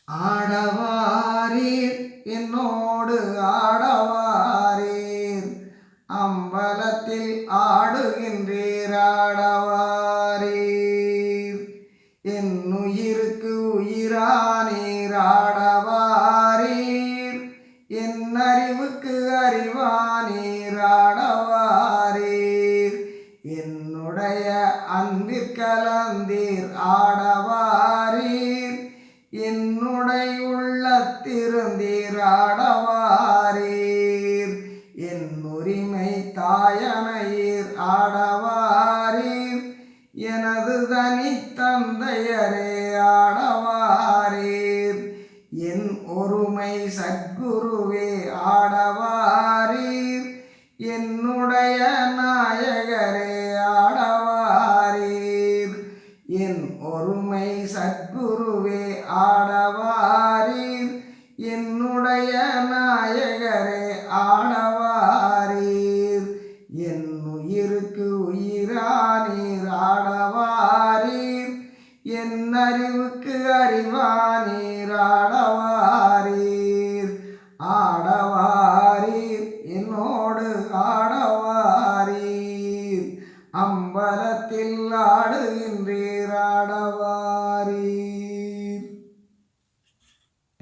ஆடவாரீர் என்னோடு ஆடவாரீர் அம்பலத்தில் ஆடுகின்றீர் ஆடவாரீர் என்னுயிருக்கு உயிரானீர் ஆடவாரீர் என்னறிவுக்கு அறிவானீர் ஆடவாரீர் என்னுடைய அன்பிற்கலந்தீர் ஆடவாரீர் என்னுடைய உள்ளத்திருந்தீர் ஆடவாரீர் என் உரிமை தாயனையீர் ஆடவாரீர் எனது தனித்தந்தையரே ஆடவாரீர் என் ஒருமை சத்குருவே ஆடவாரீர் என்னுடைய நாயகரே ஆடவாரீர் என் ஒருமை சத்குருவே ஆடவாரீர் என்னுடைய நாயகரே ஆடவாரீர் என் உயிருக்கு உயிரானீர் ஆடவாரீர் என் அறிவுக்கு அறிவானீர் ஆடவாரீர்